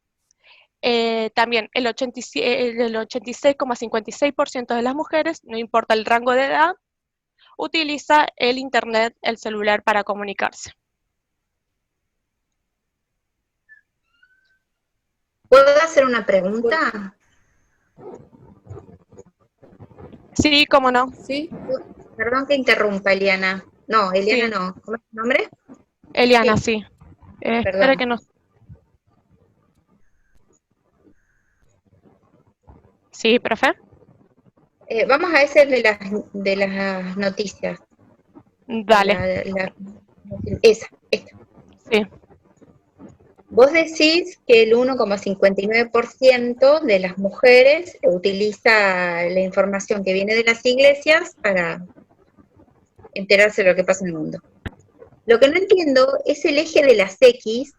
también el 86,56% de las mujeres, no importa el rango de edad, utiliza el internet, el celular para comunicarse. ¿Puedo hacer una pregunta? Sí, cómo no. Sí. Perdón que interrumpa, Eliana. No, Eliana Sí. no. ¿Cómo es tu nombre? Eliana, sí. Espera que no. Sí, profe. Vamos a ese de las noticias. Dale. Esta. Sí. Vos decís que el 1,59% de las mujeres utiliza la información que viene de las iglesias para enterarse de lo que pasa en el mundo. Lo que no entiendo es el eje de las X,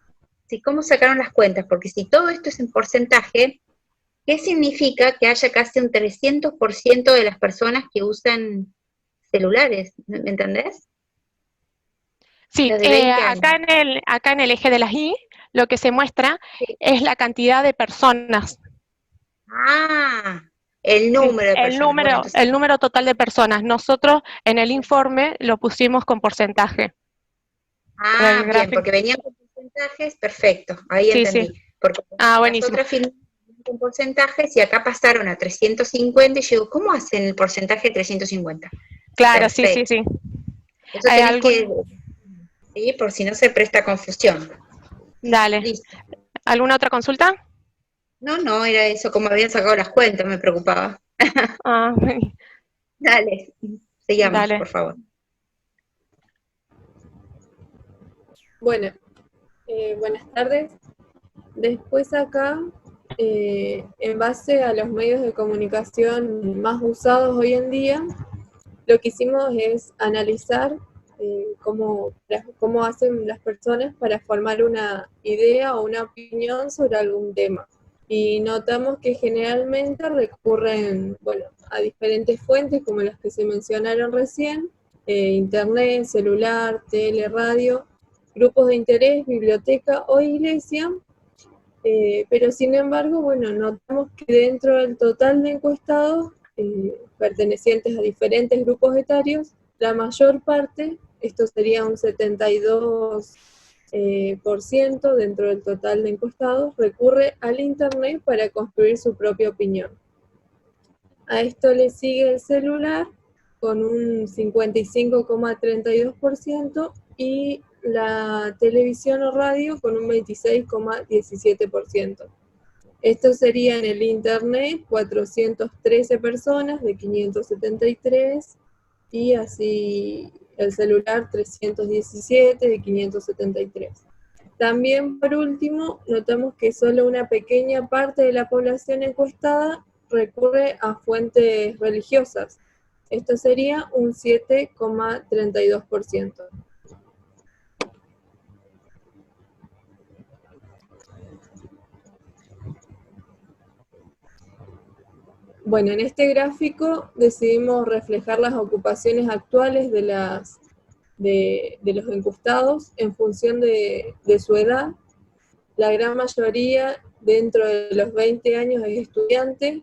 cómo sacaron las cuentas, porque si todo esto es en porcentaje, ¿qué significa que haya casi un 300% de las personas que usan celulares? ¿Me entendés? Sí, acá en el eje de las Y, lo que se muestra es la cantidad de personas. Ah, el número de personas. El número total de personas. Nosotros en el informe lo pusimos con porcentaje. Ah, bien, porque venían con porcentajes, perfecto, ahí entendí. Sí. Porque buenísimo. Las otras venían con porcentajes y acá pasaron a 350 y yo digo, ¿cómo hacen el porcentaje de 350? Claro, Perfecto. sí. Eso tenés que, sí, por si no se presta confusión. Dale. Listo. ¿Alguna otra consulta? No, era eso, como habían sacado las cuentas, me preocupaba. Dale, sigamos, Dale. por favor. Bueno, buenas tardes. Después acá, en base a los medios de comunicación más usados hoy en día, lo que hicimos es analizar cómo hacen las personas para formar una idea o una opinión sobre algún tema. Y notamos que generalmente recurren, a diferentes fuentes como las que se mencionaron recién, internet, celular, tele, radio, grupos de interés, biblioteca o iglesia, pero sin embargo, notamos que dentro del total de encuestados pertenecientes a diferentes grupos etarios, la mayor parte, esto sería un 72%, por ciento dentro del total de encuestados recurre al Internet para construir su propia opinión. A esto le sigue el celular con un 55,32% y la televisión o radio con un 26,17%. Esto sería en el Internet 413 personas de 573 y así el celular 317 de 573. También, por último, notamos que solo una pequeña parte de la población encuestada recurre a fuentes religiosas. Esto sería un 7,32%. Bueno, en este gráfico decidimos reflejar las ocupaciones actuales de los encuestados en función de su edad. La gran mayoría dentro de los 20 años es estudiante.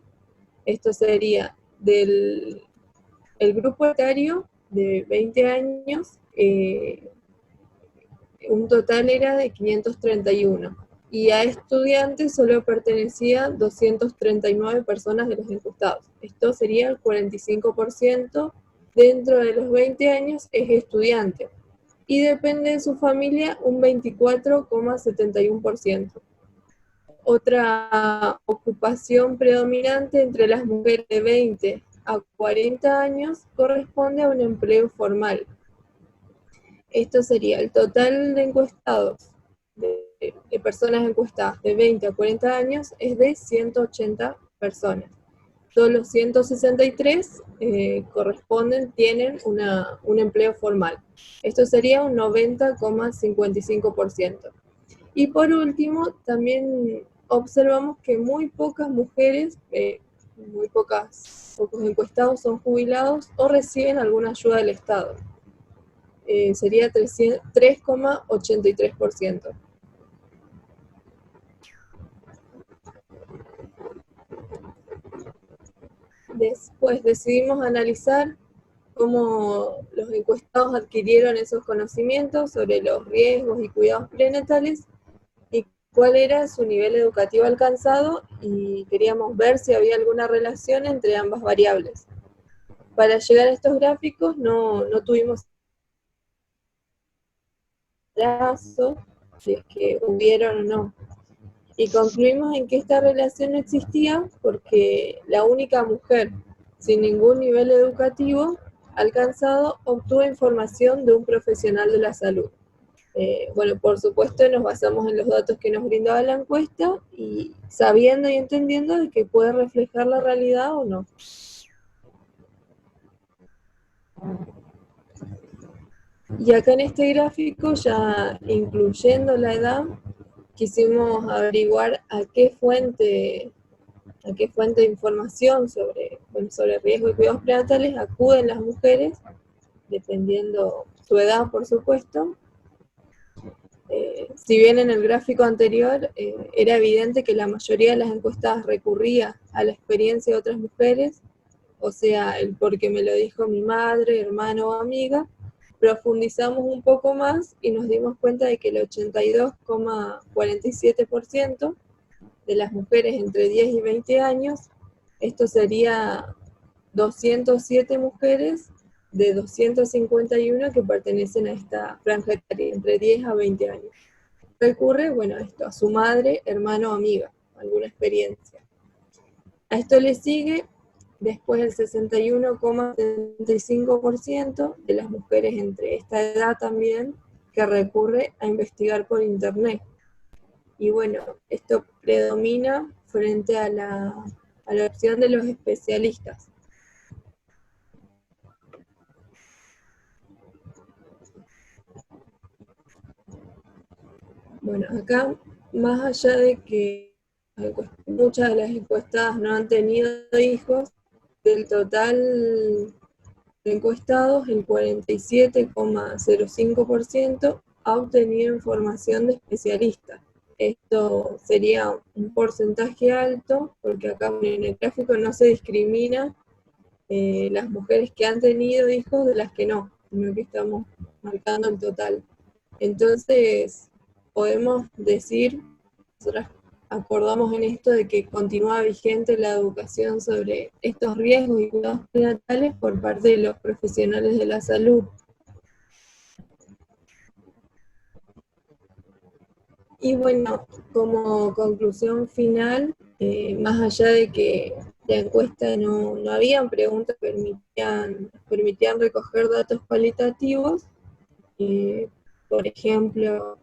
Esto sería el grupo etario de 20 años, un total era de 531. Y a estudiantes solo pertenecían 239 personas de los encuestados. Esto sería el 45% dentro de los 20 años es estudiante. Y depende de su familia un 24,71%. Otra ocupación predominante entre las mujeres de 20 a 40 años corresponde a un empleo formal. Esto sería el total de encuestados, de personas encuestadas de 20 a 40 años es de 180 personas. Solo 163 tienen un empleo formal. Esto sería un 90,55%. Y por último, también observamos que muy pocas mujeres, pocos encuestados son jubilados o reciben alguna ayuda del Estado. Sería 3,83%. Después decidimos analizar cómo los encuestados adquirieron esos conocimientos sobre los riesgos y cuidados prenatales y cuál era su nivel educativo alcanzado, y queríamos ver si había alguna relación entre ambas variables. Para llegar a estos gráficos no tuvimos plazo, si es que hubieron o no. Y concluimos en que esta relación no existía porque la única mujer sin ningún nivel educativo alcanzado obtuvo información de un profesional de la salud. Bueno, por supuesto nos basamos en los datos que nos brindaba la encuesta y sabiendo y entendiendo de que puede reflejar la realidad o no. Y acá en este gráfico, ya incluyendo la edad, quisimos averiguar a qué fuente de información sobre riesgo y cuidados prenatales acuden las mujeres, dependiendo su edad, por supuesto. Si bien en el gráfico anterior era evidente que la mayoría de las encuestadas recurría a la experiencia de otras mujeres, o sea, el porque me lo dijo mi madre, hermano o amiga, profundizamos un poco más y nos dimos cuenta de que el 82,47% de las mujeres entre 10 y 20 años, esto sería 207 mujeres de 251 que pertenecen a esta franja etaria, entre 10 a 20 años. Recurre, bueno, a su madre, hermano o amiga, alguna experiencia. A esto le sigue después el 61,75% de las mujeres entre esta edad también que recurre a investigar por internet. Y bueno, esto predomina frente a la opción de los especialistas. Bueno, acá, más allá de que muchas de las encuestadas no han tenido hijos, del total de encuestados, el 47,05% ha obtenido información de especialistas. Esto sería un porcentaje alto, porque acá en el gráfico no se discrimina las mujeres que han tenido hijos de las que no, sino que estamos marcando el total. Entonces, podemos decir, nosotras acordamos en esto de que continúa vigente la educación sobre estos riesgos y cuidados prenatales por parte de los profesionales de la salud. Y bueno, como conclusión final, más allá de que la encuesta no habían preguntas que permitían recoger datos cualitativos, por ejemplo,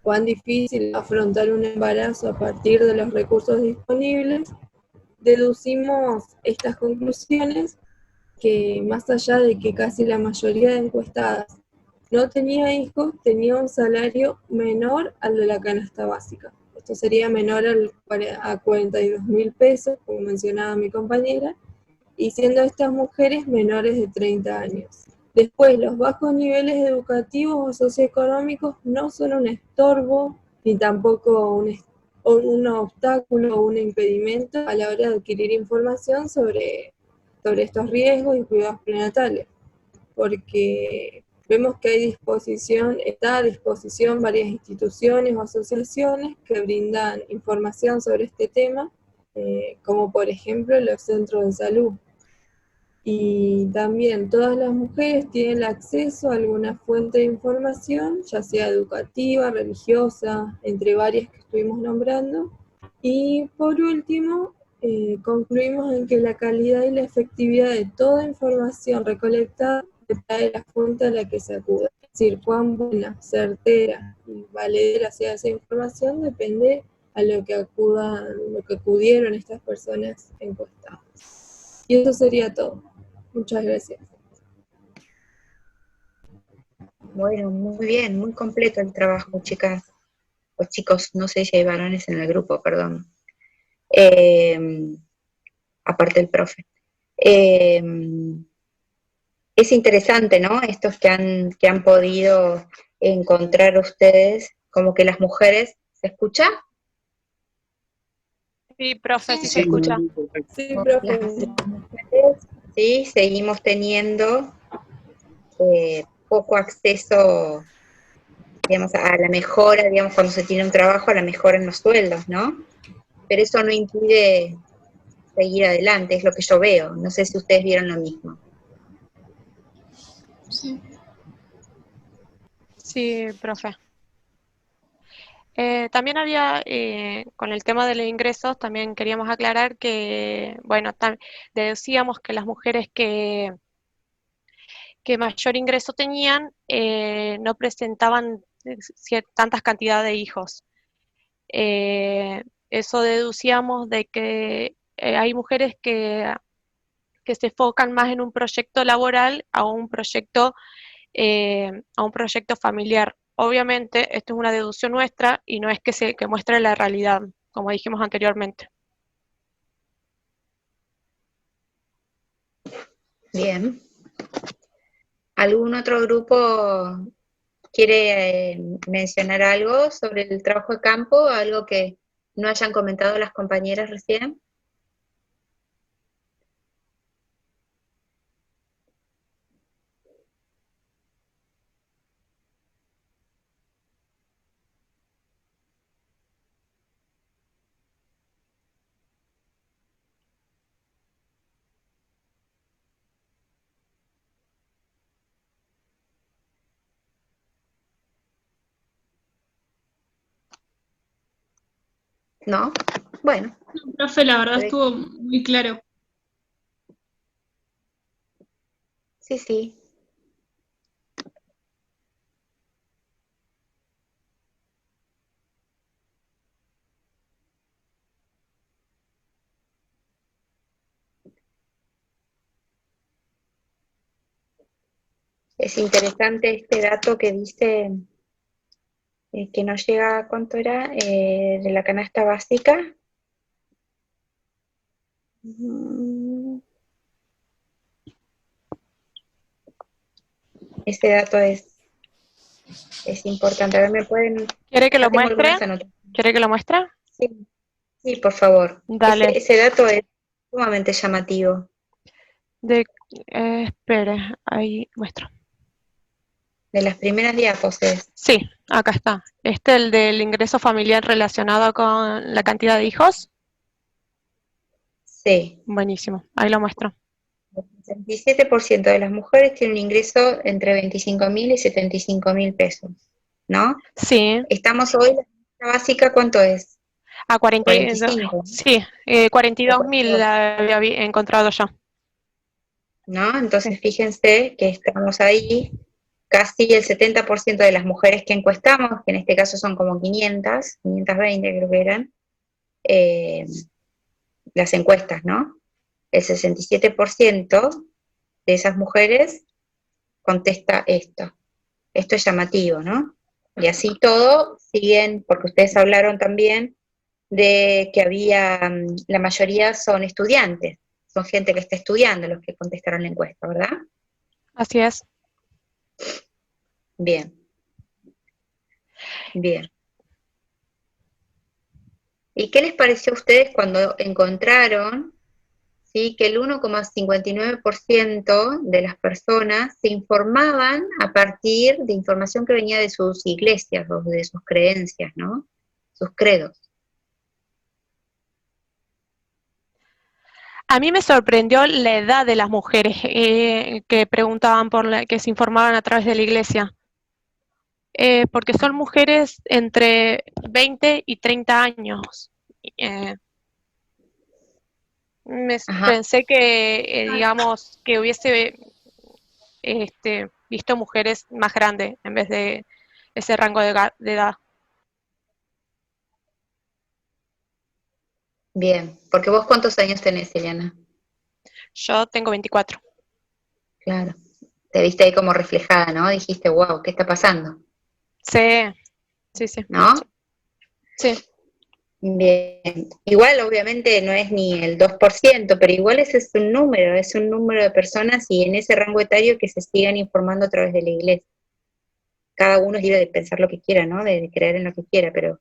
cuán difícil afrontar un embarazo a partir de los recursos disponibles, deducimos estas conclusiones que más allá de que casi la mayoría de encuestadas no tenía hijos, tenía un salario menor al de la canasta básica. Esto sería menor a 42.000 pesos, como mencionaba mi compañera, y siendo estas mujeres menores de 30 años. Después, los bajos niveles educativos o socioeconómicos no son un estorbo, ni tampoco un obstáculo o un impedimento a la hora de adquirir información sobre estos riesgos y cuidados prenatales, porque vemos que está a disposición varias instituciones o asociaciones que brindan información sobre este tema, como por ejemplo los centros de salud. Y también todas las mujeres tienen acceso a alguna fuente de información, ya sea educativa, religiosa, entre varias que estuvimos nombrando. Y por último, concluimos en que la calidad y la efectividad de toda información recolectada depende de la fuente a la que se acude. Es decir, cuán buena, certera y valedera sea esa información depende a lo que acudieron estas personas encuestadas. Y eso sería todo. Muchas gracias. Bueno, muy bien, muy completo el trabajo, chicas. O chicos, no sé si hay varones en el grupo, perdón. Aparte del profe. Es interesante, ¿no? Estos que han podido encontrar ustedes, como que las mujeres, ¿se escucha? Sí, profe, sí Sí, se escucha. Sí, profe. Sí, seguimos teniendo poco acceso, digamos, a la mejora, digamos, cuando se tiene un trabajo, a la mejora en los sueldos, ¿no? Pero eso no impide seguir adelante, es lo que yo veo. No sé si ustedes vieron lo mismo. Sí. Sí, profe. También había, con el tema de los ingresos, también queríamos aclarar que, bueno, decíamos que las mujeres que mayor ingreso tenían no presentaban tantas cantidades de hijos. Eso deducíamos de que hay mujeres que se enfocan más en un proyecto laboral a un proyecto familiar. Obviamente, esto es una deducción nuestra y no es que muestre la realidad, como dijimos anteriormente. Bien. ¿Algún otro grupo quiere mencionar algo sobre el trabajo de campo? ¿Algo que no hayan comentado las compañeras recién? ¿No? Bueno. No, profe, la verdad estuvo muy claro. Sí, sí. Es interesante este dato que dice que no llega a cuánto era de la canasta básica. Ese dato es importante. A ver, ¿me pueden...? ¿Quiere que lo tengo muestre? algunas anotaciones. ¿Quiere que lo muestre? Sí, sí, por favor. Dale. Ese dato es sumamente llamativo. Espere, ahí muestro. De las primeras diapos es. Sí, acá está. El del ingreso familiar relacionado con la cantidad de hijos. Sí. Buenísimo, ahí lo muestro. El 67% de las mujeres tienen un ingreso entre 25.000 y 75.000 pesos, ¿no? Sí. Estamos hoy, la canasta básica, ¿cuánto es? A 45. Sí, 42.000 había encontrado yo. ¿No? Entonces fíjense que estamos ahí, casi el 70% de las mujeres que encuestamos, que en este caso son como 520 creo que eran, las encuestas, ¿no? El 67% de esas mujeres contesta esto. Esto es llamativo, ¿no? Y así todo, siguen, porque ustedes hablaron también de que había, la mayoría son estudiantes, son gente que está estudiando los que contestaron la encuesta, ¿verdad? Así es. Bien. Bien. ¿Y qué les pareció a ustedes cuando encontraron, ¿sí?, que el 1,59% de las personas se informaban a partir de información que venía de sus iglesias o de sus creencias, ¿no? Sus credos. A mí me sorprendió la edad de las mujeres que preguntaban que se informaban a través de la iglesia. Porque son mujeres entre 20 y 30 años. Pensé que, digamos, que hubiese visto mujeres más grandes en vez de ese rango de edad. Bien, porque vos ¿cuántos años tenés, Eliana? Yo tengo 24. Claro, te viste ahí como reflejada, ¿no? Dijiste, wow, ¿qué está pasando? Sí, sí, sí. ¿No? Sí. Bien, igual obviamente no es ni el 2%, pero igual ese es un número de personas y en ese rango etario que se sigan informando a través de la iglesia. Cada uno es libre de pensar lo que quiera, ¿no? De creer en lo que quiera, pero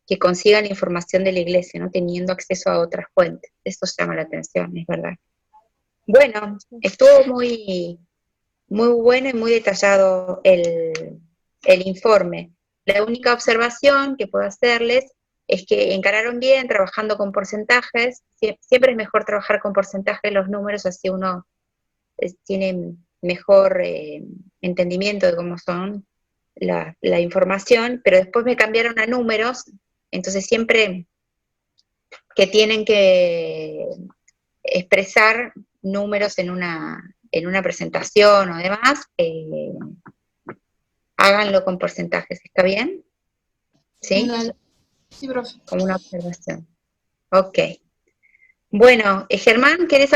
que consigan información de la iglesia, ¿no? Teniendo acceso a otras fuentes. Eso llama la atención, es verdad. Bueno, estuvo muy bueno y muy detallado el informe. La única observación que puedo hacerles es que encararon bien trabajando con porcentajes. Siempre es mejor trabajar con porcentajes, los números, así uno tiene mejor entendimiento de cómo son la información, pero después me cambiaron a números, entonces siempre que tienen que expresar números en una presentación o demás, háganlo con porcentajes, ¿está bien? ¿Sí? Sí, profe. Como una observación. Ok. Bueno, Germán, ¿querés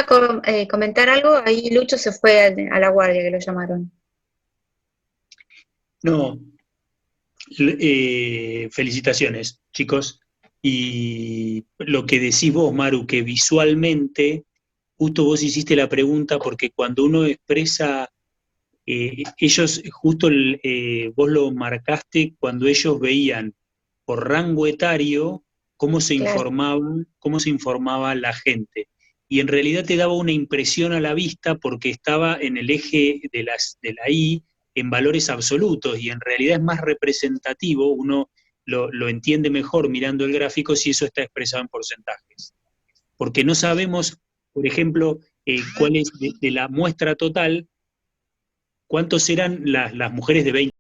comentar algo? Ahí Lucho se fue a la guardia, que lo llamaron. No, felicitaciones, chicos. Y lo que decís vos, Maru, que visualmente, justo vos hiciste la pregunta, porque cuando uno expresa, ellos, justo vos lo marcaste cuando ellos veían por rango etario cómo se informaba la gente. Y en realidad te daba una impresión a la vista porque estaba en el eje de la I en valores absolutos, y en realidad es más representativo, uno lo entiende mejor mirando el gráfico si eso está expresado en porcentajes. Porque no sabemos, por ejemplo, cuál es de la muestra total, cuántos eran las mujeres de 20